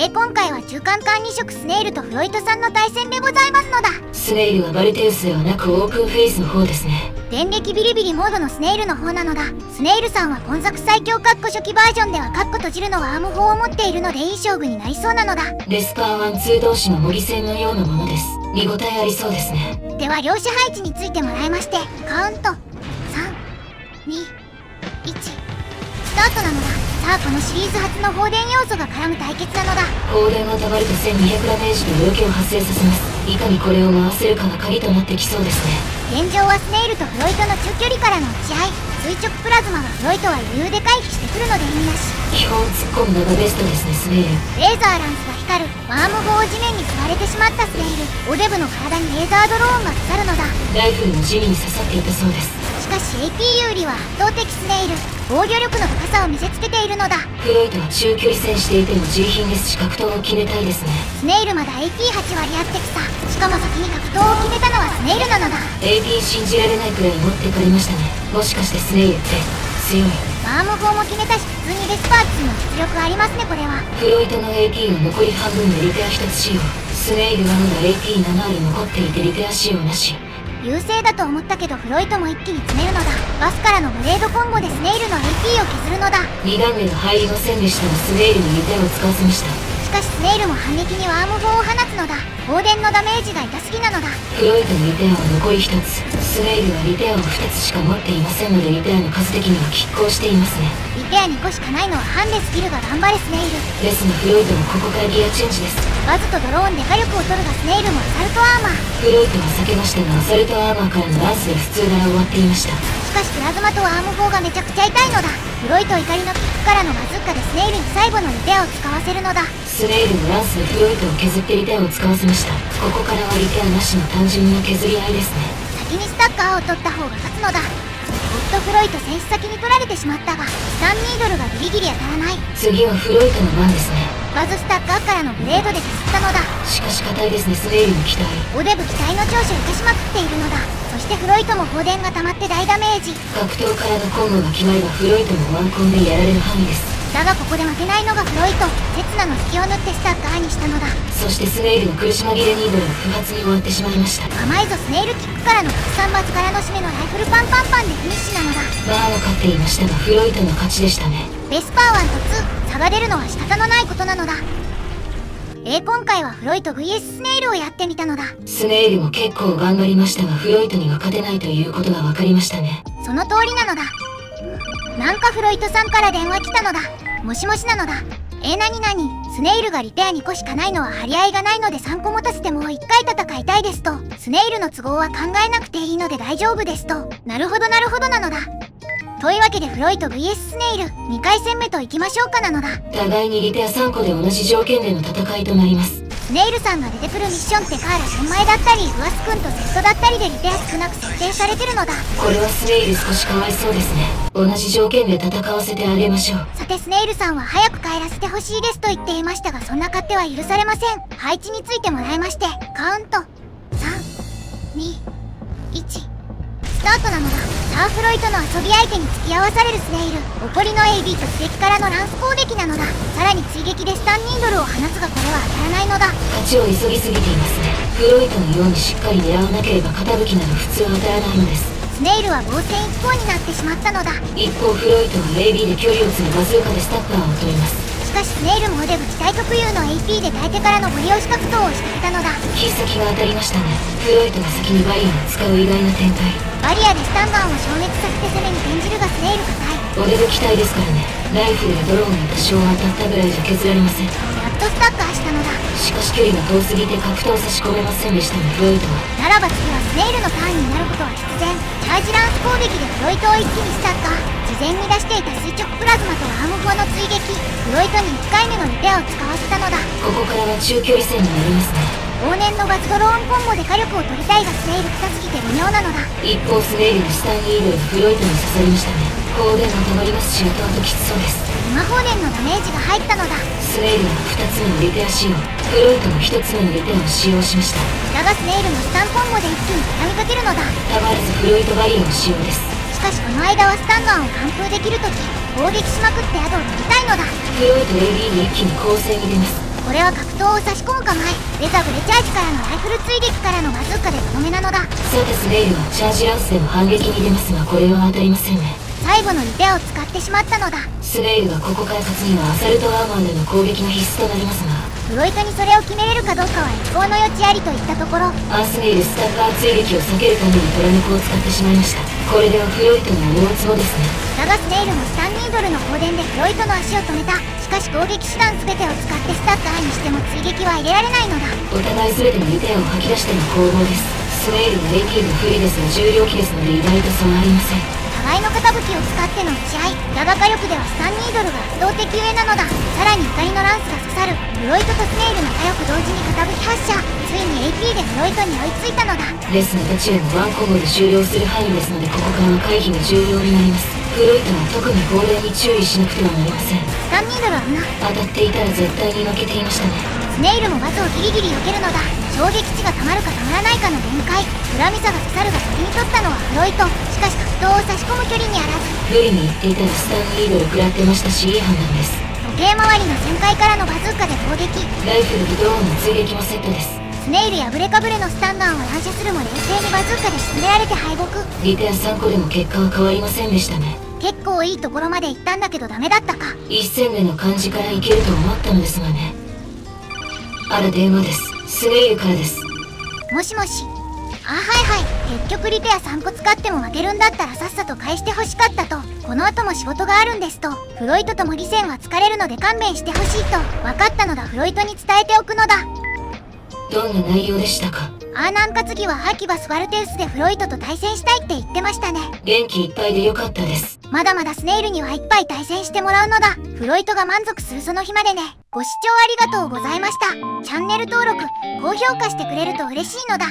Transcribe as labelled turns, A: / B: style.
A: 今回は中間管理職スネイルとフロイトさんの対戦でございますのだ。
B: スネイルはバルテウスではなくオープンフェイスの方ですね。
A: 電撃ビリビリモードのスネイルの方なのだ。スネイルさんは今作最強初期バージョンでは閉じるのはアーム砲を持っているのでいい勝負になりそうなのだ。
B: レスパー1-2同士の模擬戦のようなものです。見応えありそうですね。
A: では両者配置についてもらいまして、カウント3、2、1スタートなのだ。さあこのシリーズ初の放電要素が絡む対決なのだ。
B: 放電をたまると1200ダメージの要求を発生させます。いかにこれを回せるかが鍵となってきそうですね。
A: 現状はスネイルとフロイトの中距離からの打ち合い。垂直プラズマはフロイトは余裕で回避してくるので意味なし。
B: 基本突っ込むのがベストですね。スネイル
A: レーザーランスが光る。ワーム砲を地面に吸われてしまったスネイル。おデブの体にレーザードローンが刺さるのだ。
B: ライフルも地味に刺さっていたそうです。
A: しかし AP 有利は圧倒的スネイル。防御力の高さを見せつけているのだ。
B: フロイトは中距離戦していても G 品ですし格闘を決めたいですね。
A: スネイルまだ AP8 割あってきた。しかも先に格闘を決めたのはスネイルなのだ。
B: AP 信じられないくらい持ってかれましたね。もしかしてスネイルって強い。
A: ワーム砲も決めたし普通にベスパー2の実力ありますね。これは
B: フロイトの AP の残り半分でリペア1つ使用。スネイルはまだ AP7 割残っていてリペア使用なし。
A: 優勢だと思ったけどフロイトも一気に詰めるのだ。バスからのブレードコンボでスネイルの AP を削るのだ。
B: 2段目が入りませんでしたがスネイルにリペアを使わせました。
A: しかしスネイルも反撃にワーム砲を放つのだ。放電のダメージが痛すぎなのだ。
B: フロイトのリペアは残り1つ。スネイルはリペアを2つしか持っていませんのでリペアの数的には拮抗していますね。
A: リペア2個しかないのはハンデスキルが頑張れスネイル。
B: ですがフロイトもここからギアチェンジです。
A: バズとドローンで火力を取るがスネイルもアサルトアーマー。
B: フロイトは避けましたがアサルトアーマーからのランスで普通なら終わっていました。
A: しかしプラズマとアーム砲がめちゃくちゃ痛いのだ。フロイト怒りのキックからのバズッカでスネイルに最後のリペアを使わせるのだ。
B: スネイルのランスでフロイトを削ってリペアを使わせました。ここからはリペアなしの単純な削り合いですね。
A: 先にスタッカーを取った方が勝つのだ。フロイト戦士先に取られてしまったがスタンニードルがギリギリ当たらない。
B: 次はフロイトの番ですね。
A: バズスタッカーからのブレードで削ったのだ。
B: しかし硬いですね。スネイルの機体
A: おデブ機体の長所を生かしまくっているのだ。そしてフロイトも放電が溜まって大ダメージ。
B: 格闘からのコンボが決まればフロイトもワンコンでやられる範囲です。
A: だがここで負けないのがフロイト。刹那の隙を縫ってスタッカーにしたのだ。
B: そしてスネイルの苦し紛れニードルが不発に終わってしまいました。
A: 甘いぞ。スネイルキックからの拡散バズからの締めのライフルパンパンパンでフィニッシュなのだ。
B: バーは勝っていましたがフロイトの勝ちでしたね。
A: ベスパー1と2差が出るのは仕方のないことなのだ。今回はフロイト VS スネイルをやってみたのだ。
B: スネイルも結構頑張りましたがフロイトには勝てないということが分かりましたね。
A: その通りなのだ。なんかフロイトさんから電話来たのだ。もしもしなのだ。なになに。スネイルがリペア2個しかないのは張り合いがないので3個持たせてもう1回戦いたいですと。スネイルの都合は考えなくていいので大丈夫ですと。なるほどなるほどなのだ。というわけでフロイト VS スネイル2回戦目といきましょうかなのだ。
B: 互いにリペア3個で同じ条件での戦いとなります。
A: スネイルさんが出てくるミッションってカーラ1000枚だったりグアス君とセットだったりでリペア少なく設定されてるのだ。
B: これはスネイル少しかわいそうですね。同じ条件で戦わせてあげましょう。
A: さてスネイルさんは早く帰らせてほしいですと言っていましたがそんな勝手は許されません。配置についてもらいましてカウント321スタートなのだ。さあフロイトの遊び相手に付き合わされるスネイル。怒りの AB 突撃からのランス攻撃なのだ。さらに追撃でスタンニードルを放つがこれは当たらないのだ。
B: 勝ちを急ぎすぎていますね。フロイトのようにしっかり狙わなければ肩吹きなど普通は当たらないのです。
A: スネイルは防戦一方になってしまったのだ。
B: 一方フロイトは AB で距離を詰めバズーカでスタッカーを取ります。
A: しかしスネイルもおデブ機体特有の AP で耐えてからのゴリ押し格闘を仕掛けたのだ。
B: 必殺が当たりましたね。フロイトが先にバリアを使う意外な展開。
A: バリアでスタンガンを消滅させて攻めに転じるがスネイル硬い。
B: おデブ機体ですからね。ライフルやドローンが多少当たったぐらいじゃ削られません。
A: やっとスタッカーしたのだ。
B: しかし距離が遠すぎて格闘差し込めませんでしたね。フロイトは
A: ならば次はスネイルのターンになることは必然。チャージランス攻撃でフロイトを一気にスタッカー。事前に出していた垂直プラズマとアーム砲の追撃。フロイトに1回目のリペアを使わせたのだ。
B: ここからは中距離戦になりますね。
A: 往年のバズドローンコンボで火力を取りたいがスネイル硬すぎて微妙なのだ。
B: 一方スネイルのスタンニードルがフロイトに刺さりましたね。砲電も溜まりますし後々きつそうです。
A: 今砲電のダメージが入ったのだ。
B: スネイルは2つ目のリペア使用。フロイトも1つ目のリペアを使用しました。
A: だがスネイルのスタンコンボで一気に畳みかけるのだ。
B: たまらずフロイトバリアを使用です。
A: しかしこの間はスタンガンを完封できるとき攻撃しまくって宿を取りたいのだ。
B: フロイト AB に一気に攻勢に出ます。
A: これは格闘を差し込む構え。レザブレチャージからのライフル追撃からのバズーカでとどめなのだ。
B: さてスネイルはチャージランスでも反撃に出ますが、これは当たりませんね。
A: 最後のリペアを使ってしまったのだ。
B: スネイルがここから勝つにはアサルトアーマーでの攻撃が必須となりますが、
A: フロイトにそれを決めれるかどうかは一考の余地ありといったところ。
B: アースネイルスタッカー追撃を避けるためにトラネコを使ってしまいました。これではフロイトの思うつぼですね。
A: だがスネイルもスタンニードルの放電でフロイトの足を止めた。しかし攻撃手段全てを使ってスタッカーにしても追撃は入れられないのだ。
B: お互い全てのリペアを吐き出しての攻防です。スネイルの AP の不利ですが重量機ですので意外と差はありません。
A: 互いの肩武器を使っての打ち合い。だが火力ではスタンニードルが圧倒的上なのだ。さらに怒りのランスが刺さる。フロイトとスネイルの火力同時に肩武器発射。ついに AP でフロイトに追いついたのだ。
B: ですがどちらもワンコボで終了する範囲ですので、ここからは回避が重要になります。フロイトは特に砲弾に注意しなくてはなりません。
A: スタンニードルは
B: 当たっていたら絶対に負けていましたね。
A: スネイルもバズをギリギリ避けるのだ。衝撃値がたまるかたまらないかの限界。フラミサが刺さるが先に取ったのはフロイト。しかし格闘を差し込む距離にあらず。
B: 無理に言っていたらスタンニードル食らってましたし、いい判断です。
A: 時計回りの旋回からのバズーカで攻撃。
B: ライフルとドローンの追撃もセットです。
A: スネイルやブレかぶれのスタンガンを乱射するも冷静にバズーカで沈められて敗北。
B: リペア3個でも結果は変わりませんでしたね。
A: 結構いいところまで行ったんだけどダメだったか。
B: 一戦目の感じからいけると思ったのですがね。あら電話です。スネイルからです。
A: もしもし。あ、はいはい。結局リペア3個使っても負けるんだったらさっさと返してほしかったと。この後も仕事があるんですと。フロイトとも理線は疲れるので勘弁してほしいと。分かったのだ。フロイトに伝えておくのだ。
B: どんな内容でしたか？
A: アーナンカ次はハキバスバルテウスでフロイトと対戦したいって言ってましたね。
B: 元気いっぱいでよかったです。
A: まだまだスネイルには一杯対戦してもらうのだ。フロイトが満足するその日までね。ご視聴ありがとうございました。チャンネル登録、高評価してくれると嬉しいのだ。